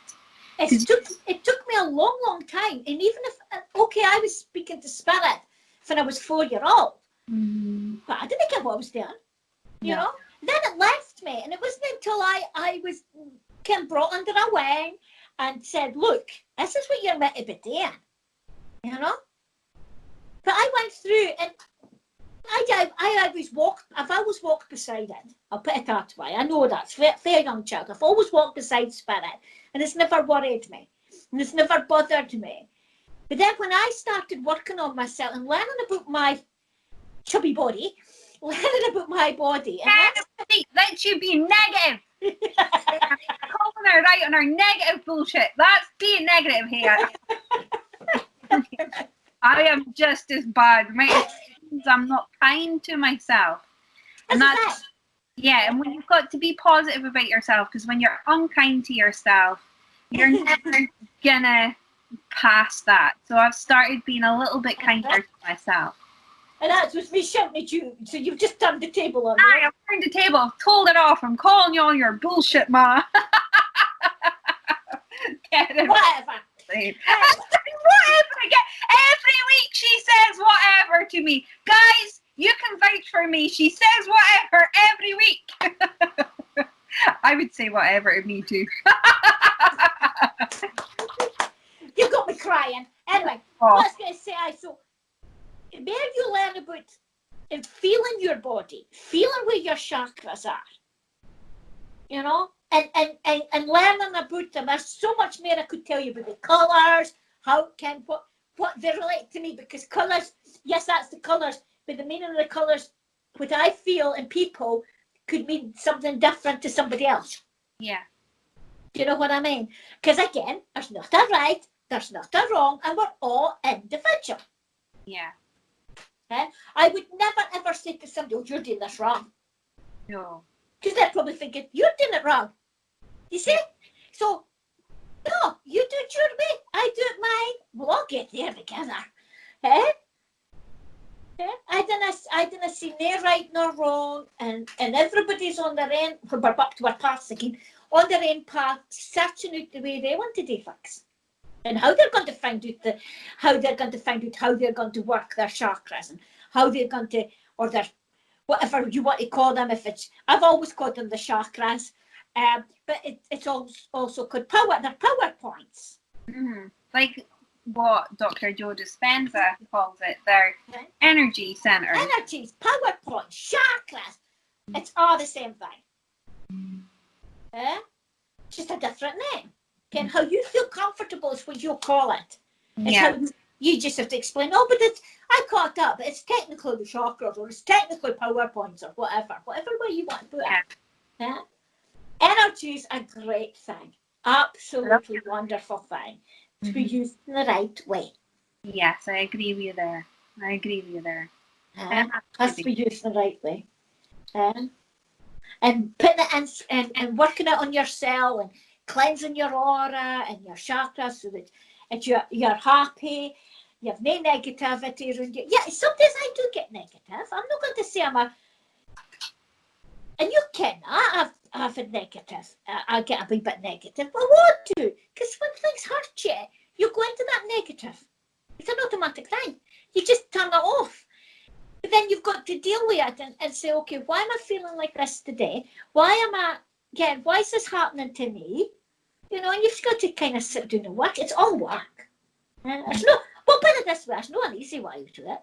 It took me a long time, and even if I was speaking to spirit when I was 4 years old, but I didn't get what I was doing, you know. Then it left me, and it wasn't until I was kind of brought under a wing and said, "Look, this is what you're meant to be doing," you know. But I went through, and I've always walked beside it. I'll put it that way. I know that. Fair young child. I've always walked beside spirit, and it's never worried me, and it's never bothered me. But then when I started working on myself and learning about my chubby body, learning about my body, and let you be negative. Calling her right on her negative bullshit. That's being negative here. I am just as bad. I'm not kind to myself. And that's and when you've got to be positive about yourself, because when you're unkind to yourself, you're never gonna pass that. So I've started being a little bit kinder to myself. And that's with me shouting at you. So you've just turned the table on me. I've turned the table. I've told it off. I'm calling you on your bullshit, ma. Whatever. Whatever again. Every week she says whatever to me. Guys, you can vouch for me. She says whatever every week. I would say whatever to me too. You got me crying. Anyway, what I was going to say, so where you learn about feeling your body, feeling where your chakras are, you know, and learning about them. There's so much more I could tell you about the colours, what they relate to me, because colours, yes, that's the colours, but the meaning of the colours, what I feel in people could mean something different to somebody else. Yeah. Do you know what I mean? Because again, there's not a right, there's not a wrong, and we're all individual. Yeah. Okay? I would never ever say to somebody, "Oh, you're doing this wrong." No. Because they're probably thinking, "You're doing it wrong." You see? So, no, you do it your way, I do it mine. We'll all get there together. Eh? I didn't see no right nor wrong, and everybody's on their own, we're back to our paths again, on their own path, searching out the way they want to do things. And how they're going to find out how they're going to work their chakras, and how they're going to, or their, whatever you want to call them. I've always called them the chakras, but it's also called power. They're power points. Mm-hmm. Like what Dr. Joe Dispenza calls it, their energy centers. Energies, power points, chakras. It's all the same thing. Just a different name. And how you feel comfortable is what you call it. It's how you just have to explain, oh, but I caught up, but it's technically the chakras, or it's technically power points, or whatever way you want to put it. Yeah. Energy is a great thing. Absolutely wonderful thing to be used in the right way. Yes, I agree with you there. Has to be used the right way. And putting it in and working it on yourself and cleansing your aura and your chakras so that you're happy, you have no negativity around you. Yeah, sometimes I do get negative. I'm not going to say I'm a... And you can. I've had negative. I get a wee bit negative. But I want to. Because when things hurt you, you go into that negative. It's an automatic thing. You just turn it off. But then you've got to deal with it and say, okay, why am I feeling like this today? Why is this happening to me? You know, and you've got to kind of sit down and work. It's all work. It's no, well, put it this way, there's not an easy way to it.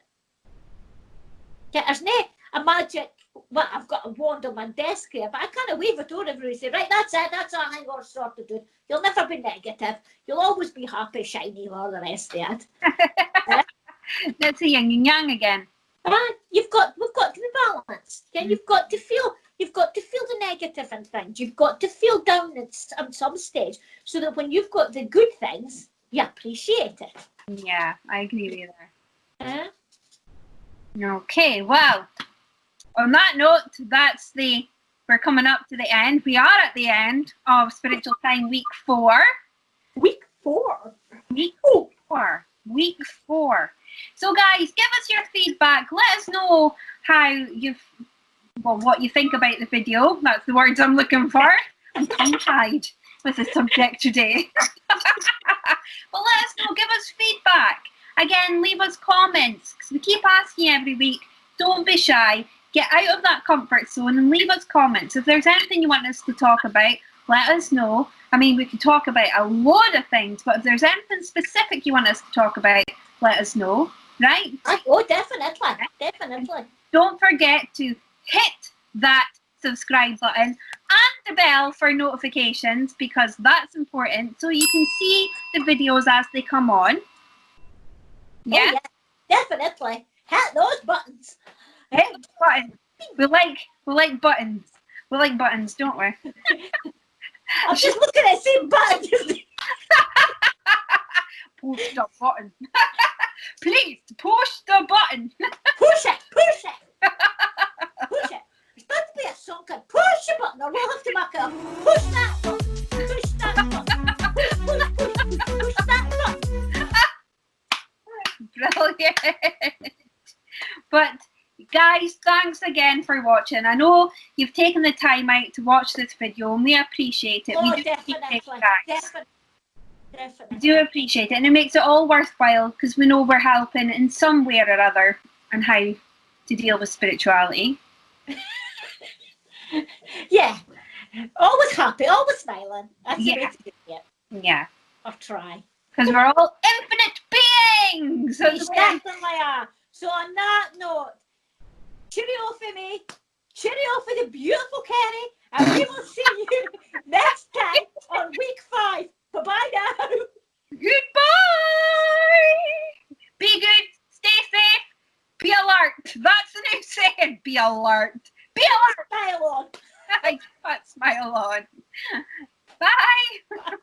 Yeah, there's no a magic, well, I've got a wand on my desk here, but I kind of wave it over and say, right, that's it, that's all I'm going to sort of do. You'll never be negative. You'll always be happy, shiny, all the rest of it. That's a yin and yang again. We've got to be balanced. Yeah, you've got to feel the negative in things. You've got to feel down at some stage, so that when you've got the good things, you appreciate it. Yeah, I agree with you there. Okay, well, on that note, we're coming up to the end. We are at the end of Spiritual Time Week 4. Week 4? Week 4. Week 4. So guys, give us your feedback. Let us know what you think about the video. That's the words I'm looking for. I'm tongue-tied with the subject today. But let us know, give us feedback. Again, leave us comments, because we keep asking every week. Don't be shy. Get out of that comfort zone and leave us comments. If there's anything you want us to talk about, let us know. I mean, we could talk about a load of things, but if there's anything specific you want us to talk about, let us know, right? Oh, definitely. Don't forget to hit that subscribe button and the bell for notifications, because that's important, so you can see the videos as they come on. Yeah, Definitely. Hit those buttons. Hit the button. We like buttons. We like buttons, don't we? I'm just looking at the same button. Push the button. Please push the button. Push it. Push it. It's got to be a song called Push the Button, or we'll have to make it up. Push that button. Push that button. Push that button. Brilliant. But guys, thanks again for watching. I know you've taken the time out to watch this video, and we appreciate it. We do appreciate it, guys. Definitely. We do appreciate it, and it makes it all worthwhile, because we know we're helping in some way or other on how to deal with spirituality. Yeah. Always happy, always smiling. That's the way to do it. Yeah. Or try. Because we're all infinite beings. We definitely are. So on that note, cheerio for me, cheerio for the beautiful Kerry, and we will see you next time on week 5. Bye-bye now. Goodbye. Be good, stay safe, be alert. That's the new saying. Be alert. Be alert. Smile on. I got smile on. Bye.